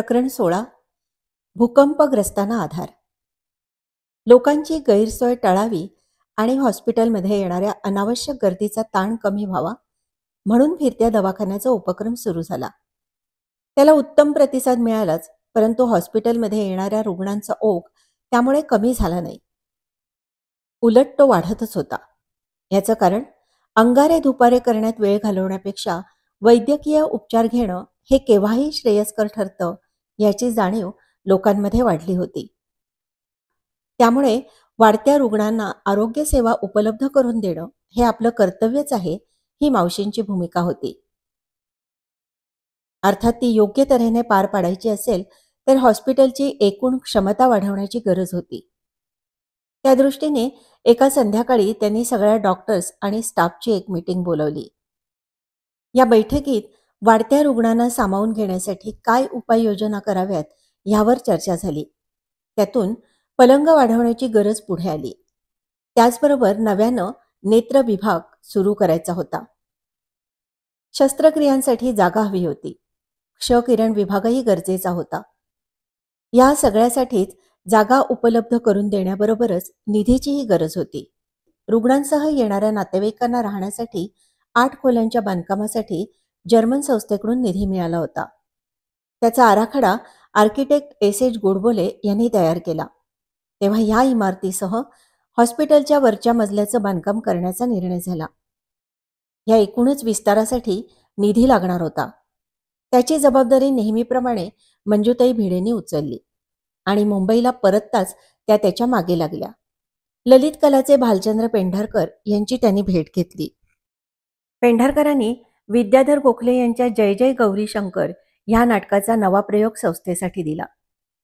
प्रकरण 16. भूकंपग्रस्तांना आधार. लोकांची गैरसोय टाळावी आणि हॉस्पिटलमध्ये येणाऱ्या अनावश्यक गर्दीचा ताण कमी व्हावा म्हणून फिरत्या दवाखान्याचा उपक्रम सुरू झाला. त्याला उत्तम प्रतिसाद मिळालाच, परंतु हॉस्पिटलमध्ये येणाऱ्या रुग्णांचा ओघ त्यामुळे कमी झाला नाही. उलट तो वाढतच होता. याचं कारण अंगारे धुपारे करण्यात वेळ घालवण्यापेक्षा वैद्यकीय उपचार घेणं हे केव्हाही श्रेयस्कर ठरतं याची जाणीव लोकांमध्ये वाढली होती. त्यामुळे वाढत्या रुग्णांना आरोग्य सेवा उपलब्ध करून देणं हे आपलं कर्तव्यच आहे, ही मावशींची भूमिका होती. अर्थात ती योग्य तऱ्हेने पार पाडायची असेल तर हॉस्पिटलची एकूण क्षमता वाढवण्याची गरज होती. त्या दृष्टीने एका संध्याकाळी त्यांनी सगळ्या डॉक्टर्स आणि स्टाफची एक मीटिंग बोलावली. या बैठकीत वाढत्या रुग्णांना सामावून घेण्यासाठी काय उपाययोजना कराव्यात यावर चर्चा झाली. त्यातून पलंग वाढवण्याची गरज पुढे आली. त्याचबरोबर नव्यानं नेत्र विभाग सुरू करायचा होता. शस्त्रक्रियांसाठी जागा हवी होती. क्षकिरण विभागही गरजेचा होता. या सगळ्यासाठीच जागा उपलब्ध करून देण्याबरोबरच निधीचीही गरज होती. रुग्णांसह येणाऱ्या नातेवाईकांना राहण्यासाठी 8 खोल्यांच्या बांधकामासाठी जर्मन संस्थेकडून निधी मिळाला होता. त्याचा आराखडा आर्किटेक्ट एस गोडबोले यांनी तयार केला. तेव्हा या इमारतीसह हॉस्पिटलच्या वरच्या मजल्याचं बांधकाम करण्याचा निर्णय झाला. या एकूणच विस्तारासाठी निधी लागणार होता. त्याची जबाबदारी नेहमीप्रमाणे मंजुताई भिडेंनी उचलली आणि मुंबईला परतताच त्या त्याच्या मागे लागल्या. ललित कलाचे भालचंद्र पेंढारकर यांची त्यांनी भेट घेतली. पेंढारकरांनी विद्याधर गोखले यांच्या जय जय गौरी शंकर ह्या नाटकाचा नवा प्रयोग संस्थेसाठी दिला.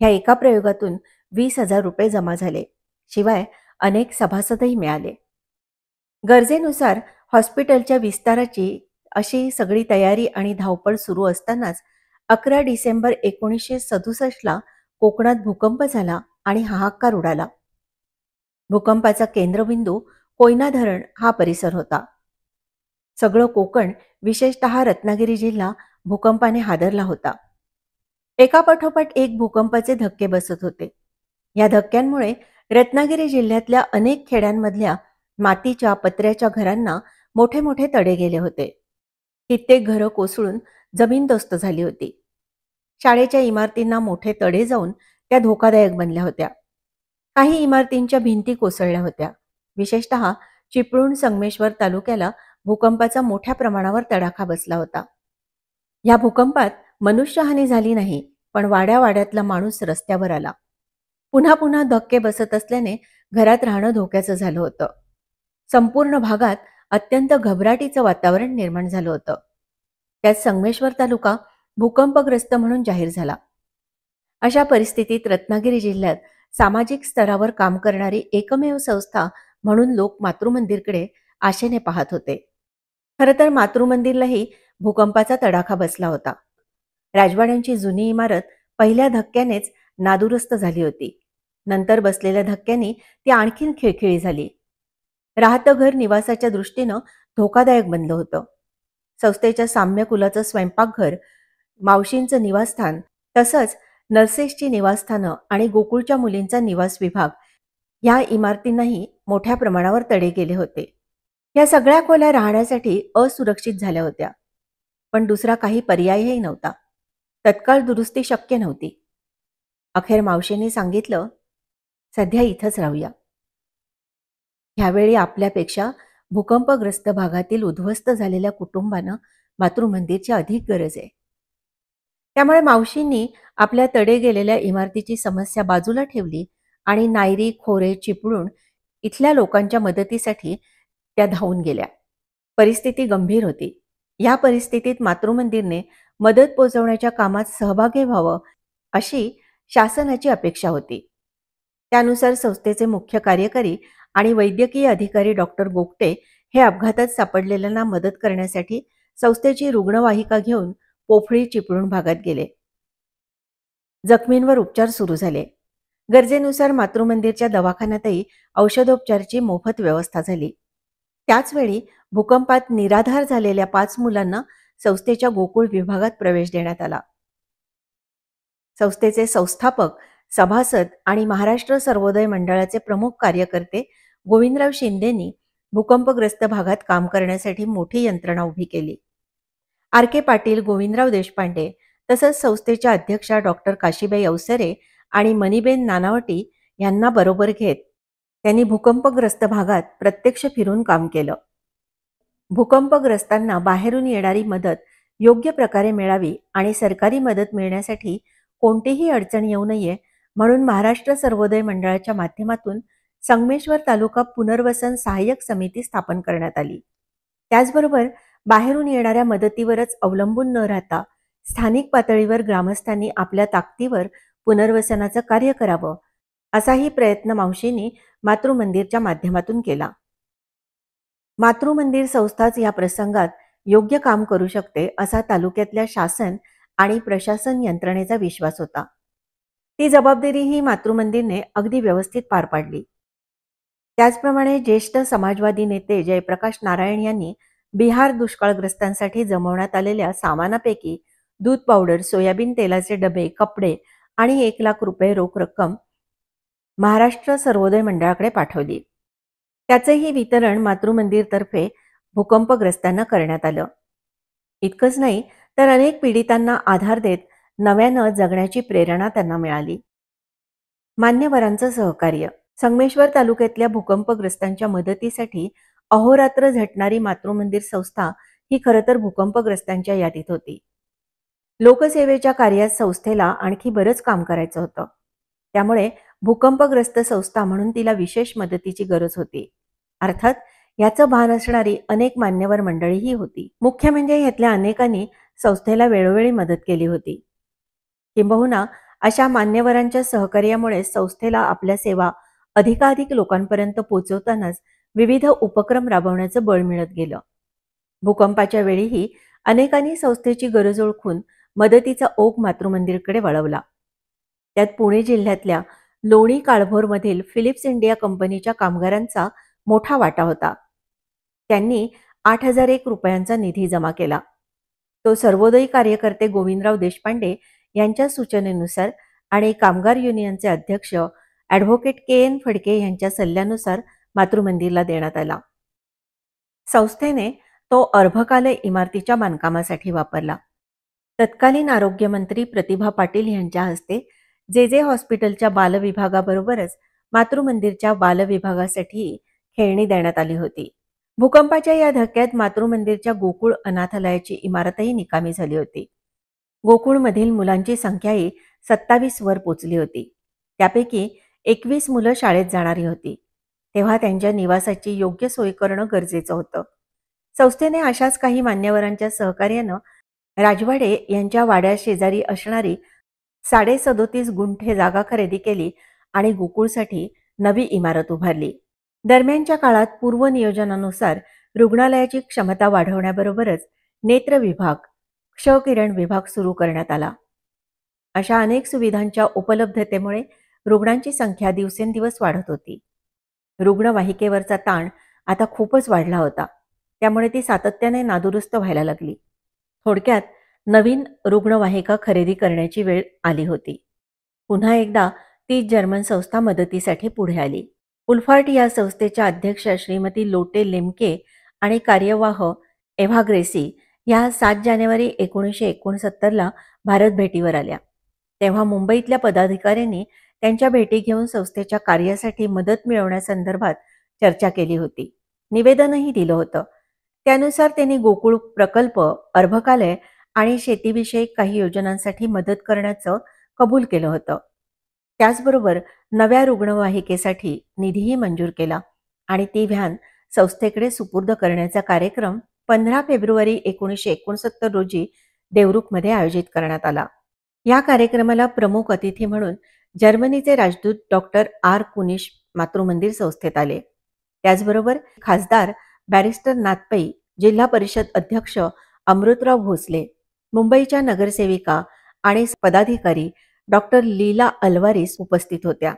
ह्या एका प्रयोगातून 20,000 रुपये जमा झाले. शिवाय अनेक सभासदही मिळाले. गरजेनुसार हॉस्पिटलच्या विस्ताराची अशी सगळी तयारी आणि धावपळ सुरू असतानाच 11 डिसेंबर 1967 कोकणात भूकंप झाला आणि हाहाकार उडाला. भूकंपाचा केंद्रबिंदू कोयना धरण हा परिसर होता. सगळं कोकण, विशेषतः रत्नागिरी जिल्हा भूकंपाने हादरला होता. एकापाठोपाठ एक भूकंपाचे धक्के बसत होते. या धक्क्यांमुळे रत्नागिरी जिल्ह्यातल्या अनेक खेड्यांमधल्या मातीच्या पत्र्याच्या घरांना मोठे मोठे तडे गेले होते. कित्येक घरं कोसळून जमीनदोस्त झाली होती. शाळेच्या इमारतींना मोठे तडे जाऊन त्या धोकादायक बनल्या होत्या. काही इमारतींच्या भिंती कोसळल्या होत्या. विशेषतः चिपळूण संगमेश्वर तालुक्याला भूकंपाचा मोठ्या प्रमाणावर तडाखा बसला होता. या भूकंपात मनुष्यहानी झाली नाही, पण वाड्या वाड्यातला माणूस रस्त्यावर आला. पुन्हा पुन्हा धक्के बसत असल्याने घरात राहणं धोक्याचं झालं होतं. संपूर्ण भागात अत्यंत घबराटीचं वातावरण निर्माण झालं होतं. त्यात संगमेश्वर तालुका भूकंपग्रस्त म्हणून जाहीर झाला. अशा परिस्थितीत रत्नागिरी जिल्ह्यात सामाजिक स्तरावर काम करणारी एकमेव संस्था म्हणून लोक मातृमंदिरकडे आशेने पाहत होते. खरं तर मातृमंदिरलाही भूकंपाचा तडाखा बसला होता. राजवाड्यांची जुनी इमारत पहिल्या धक्क्यानेच नादुरुस्त झाली होती. नंतर बसलेल्या धक्क्यांनी ती आणखीन खिळखिळी झाली. राहतं घर निवासाच्या दृष्टीनं धोकादायक बनलं होतं. संस्थेच्या साम्यकुलाचं स्वयंपाकघर, मावशींचं निवासस्थान, तसंच नर्सेसची निवासस्थानं आणि गोकुळच्या मुलींचा निवास विभाग या इमारतींनाही मोठ्या प्रमाणावर तडे गेले होते. या सगळ्या खोल्या राहण्यासाठी असुरक्षित झाल्या होत्या. पण दुसरा काही पर्यायही नव्हता. तत्काळ दुरुस्ती शक्य नव्हती. अखेर मावशींनी सांगितलं, सध्या इथंच राहूया. ह्यावेळी आपल्यापेक्षा भूकंपग्रस्त भागातील उद्ध्वस्त झालेल्या कुटुंबांना मातृमंदिरची अधिक गरज आहे. त्यामुळे मावशींनी आपल्या तडे गेलेल्या इमारतीची समस्या बाजूला ठेवली आणि नायरी, खोरे, चिपळूण इथल्या लोकांच्या मदतीसाठी त्या धावून गेल्या. परिस्थिती गंभीर होती. या परिस्थितीत मातृमंदिरने मदत पोहोचवण्याच्या कामात सहभागी व्हावं अशी शासनाची अपेक्षा होती. त्यानुसार संस्थेचे मुख्य कार्यकारी आणि वैद्यकीय अधिकारी डॉक्टर गोगटे हे अपघातात सापडलेल्यांना मदत करण्यासाठी संस्थेची रुग्णवाहिका घेऊन पोफळी, चिपळूण भागात गेले. जखमींवर उपचार सुरू झाले. गरजेनुसार मातृमंदिरच्या दवाखान्यातही औषधोपचाराची मोफत व्यवस्था झाली. त्याचवेळी भूकंपात निराधार झालेल्या 5 मुलांना संस्थेच्या गोकुळ विभागात प्रवेश देण्यात आला. संस्थेचे संस्थापक, सभासद आणि महाराष्ट्र सर्वोदय मंडळाचे प्रमुख कार्यकर्ते गोविंदराव शिंदेंनी भूकंपग्रस्त भागात काम करण्यासाठी मोठी यंत्रणा उभी केली. आर के पाटील, गोविंदराव देशपांडे तसंच संस्थेच्या अध्यक्षा डॉक्टर काशीबाई अवसरे आणि मणिबेन नानावटी यांना बरोबर घेत त्यांनी भूकंपग्रस्त भागात प्रत्यक्ष फिरून काम केलं. भूकंपग्रस्तांना बाहेरून येणारी मदत योग्य प्रकारे मिळावी आणि सरकारी मदत मिळण्यासाठी कोणतीही अडचण येऊ नये म्हणून महाराष्ट्र सर्वोदय मंडळाच्या माध्यमातून संगमेश्वर तालुका पुनर्वसन सहाय्यक समिती स्थापन करण्यात आली. त्याचबरोबर बाहेरून येणाऱ्या मदतीवरच अवलंबून न राहता स्थानिक पातळीवर ग्रामस्थांनी आपल्या ताकदीवर पुनर्वसनाचं कार्य करावं, असाही प्रयत्न मावशींनी मातृमंदिरच्या माध्यमातून केला. मातृमंदिर संस्थाच या प्रसंगात योग्य काम करू शकते असा तालुक्यातल्या शासन आणि प्रशासन यंत्रणेचा विश्वास होता. ती जबाबदारीही मातृमंदिरने अगदी व्यवस्थित पार पाडली. त्याचप्रमाणे ज्येष्ठ समाजवादी नेते जयप्रकाश नारायण यांनी बिहार दुष्काळग्रस्तांसाठी जमवण्यात आलेल्या सामानापैकी दूध पावडर, सोयाबीन तेलाचे डबे, कपडे आणि 1,00,000 रुपये रोख रक्कम महाराष्ट्र सर्वोदय मंडळाकडे पाठवली. त्याचेही वितरण मातृमंदिरतर्फे भूकंपग्रस्तांना करण्यात आलं. इतकंच नाही तर अनेक पीडितांना आधार देत नव्यानं जगण्याची प्रेरणा त्यांना मिळाली. मान्यवरांचं सहकार्य. संगमेश्वर तालुक्यातल्या भूकंपग्रस्तांच्या मदतीसाठी अहोरात्र झटणारी मातृमंदिर संस्था ही खरं तर भूकंपग्रस्तांच्या यादीत होती. लोकसेवेच्या कार्यात संस्थेला आणखी बरंच काम करायचं होतं. त्यामुळे भूकंपग्रस्त संस्था म्हणून तिला विशेष मदतीची गरज होती. अर्थात याचं भान असणारी अनेक मान्यवर मंडळीही होती. मुख्य म्हणजे यातल्या अनेकांनी संस्थेला वेळोवेळी मदत केली होती. किंबहुना अशा मान्यवरांच्या सहकार्यामुळे संस्थेला आपल्या सेवा अधिकाधिक लोकांपर्यंत पोहोचवतानाच विविध उपक्रम राबवण्याचं बळ मिळत गेलं. भूकंपाच्या वेळीही अनेकांनी संस्थेची गरज ओळखून मदतीचा ओघ मातृमंदिरकडे वळवला. त्यात पुणे जिल्ह्यातल्या लोणी काळभोरमधील फिलिप्स इंडिया कंपनीच्या कामगारांचा मोठा वाटा होता. त्यांनी 8,001 रुपयांचा निधी जमा केला. तो सर्वोदयी कार्यकर्ते गोविंदराव देशपांडे यांच्या सूचनेनुसार आणि कामगार युनियनचे अध्यक्ष ॲडव्होकेट के.एन. फडके यांच्या सल्ल्यानुसार मातृमंदिरला देण्यात आला. संस्थेने तो अर्भकालय इमारतीच्या बांधकामासाठी वापरला. तत्कालीन आरोग्यमंत्री प्रतिभा पाटील यांच्या हस्ते जे हॉस्पिटलच्या बालविभागाबरोबरच मातृमंदिरच्या बालविभागासाठी खेळणी देण्यात आली होती. भूकंपाच्या या धक्क्यात मातृमंदिरच्या गोकुळ अनाथालयाची इमारतही निकामी झाली होती. गोकुळमधील मुलांची संख्याही 27 वर पोचली होती. त्यापैकी 21 मुलं शाळेत जाणारी होती. तेव्हा त्यांच्या निवासाची योग्य सोय करणं गरजेचं होतं. संस्थेने अशाच काही मान्यवरांच्या सहकार्यानं राजवाडे यांच्या वाड्या शेजारी असणारी 37.5 गुंठे जागा खरेदी केली आणि गोकुळसाठी नवी इमारत उभारली. दरम्यानच्या काळात पूर्वनियोजनानुसार रुग्णालयाची क्षमता वाढवण्याबरोबरच नेत्र विभाग, क्षकिरण विभाग सुरू करण्यात आला. अशा अनेक सुविधांच्या उपलब्धतेमुळे रुग्णांची संख्या दिवसेंदिवस वाढत होती. रुग्णवाहिकेवरचा ताण आता खूपच वाढला होता. त्यामुळे ती सातत्याने नादुरुस्त व्हायला लागली. थोडक्यात नवीन रुग्णवाहिका खरेदी करण्याची वेळ आली होती. पुन्हा एकदा ती जर्मन संस्था मदतीसाठी पुढे आली. उल्फार्ट या संस्थेच्या अध्यक्षा श्रीमती लोटे लेमके आणि कार्यवाह एव्हा ग्रेसी या 7 जानेवारी 1969ला भारत भेटीवर आल्या. तेव्हा मुंबईतल्या पदाधिकाऱ्यांनी त्यांच्या भेटी घेऊन संस्थेच्या कार्यासाठी मदत मिळवण्यासंदर्भात चर्चा केली होती. निवेदनही दिलं होतं. त्यानुसार त्यांनी गोकुळ प्रकल्प, अर्भकालय आणि शेतीविषयक काही योजनांसाठी मदत करण्याचं कबूल केलं होतं. त्याचबरोबर नव्या रुग्णवाहिकेसाठी निधीही मंजूर केला आणि ती व्हॅन संस्थेकडे सुपूर्द करण्याचा कार्यक्रम 15 फेब्रुवारी 1969 रोजी देवरुखमध्ये आयोजित करण्यात आला. या कार्यक्रमाला प्रमुख अतिथी म्हणून जर्मनीचे राजदूत डॉक्टर आर कुनिश मातृमंदिर संस्थेत आले. त्याचबरोबर खासदार बॅरिस्टर नाथपै, जिल्हा परिषद अध्यक्ष अमृतराव भोसले, मुंबईच्या नगरसेविका आणि पदाधिकारी डॉक्टर लीला अल्वारिस उपस्थित होत्या.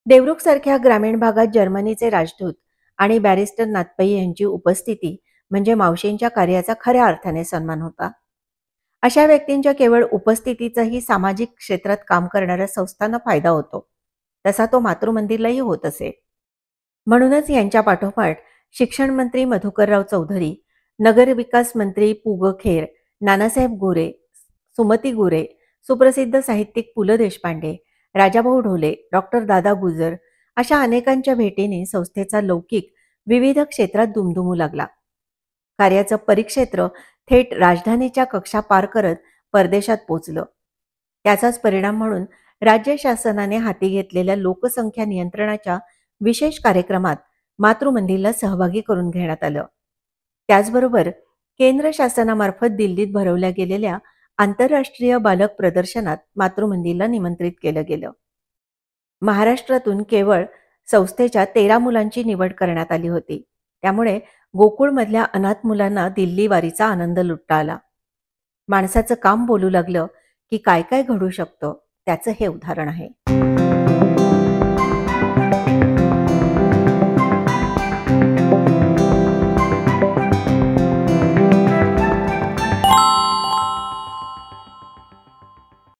देवरुखसारख्या ग्रामीण भागात जर्मनीचे राजदूत आणि बॅरिस्टर नाथपै यांची उपस्थिती म्हणजे मावशींच्या कार्याचा खऱ्या अर्थाने सन्मान होता. अशा व्यक्तींच्या केवळ उपस्थितीचाही सामाजिक क्षेत्रात काम करणाऱ्या संस्थांना फायदा होतो. तसा तो मातृमंदिरलाही होत असे. म्हणूनच यांच्या पाठोपाठ शिक्षण मंत्री मधुकरराव चौधरी, नगरविकास मंत्री पु. ग. खेर, नानासाहेब गोरे, सुमती गोरे, सुप्रसिद्ध साहित्यिक पु. ल. देशपांडे, राजाभाऊ ढोले, डॉक्टर दादा गुजर अशा अनेकांच्या भेटीने संस्थेचा लौकिक विविध क्षेत्रात दुमदुमू लागला. कार्याचं परिक्षेत्र थेट राजधानीच्या कक्षा पार करत परदेशात पोचलं. त्याचाच परिणाम म्हणून राज्य शासनाने हाती घेतलेल्या लोकसंख्या नियंत्रणाच्या विशेष कार्यक्रमात मातृमंदिरला सहभागी करून घेण्यात आलं. त्याचबरोबर केंद्र शासनामार्फत दिल्लीत भरवल्या गेलेल्या आंतरराष्ट्रीय बालक प्रदर्शनात मातृमंदिरला निमंत्रित केलं गेलं. महाराष्ट्रातून केवळ संस्थेच्या 13 मुलांची निवड करण्यात आली होती. त्यामुळे गोकुळमधल्या अनाथ मुलांना दिल्ली वारीचा आनंद लुटता आला. माणसाचं काम बोलू लागलं की काय काय घडू शकतं त्याचं हे उदाहरण आहे.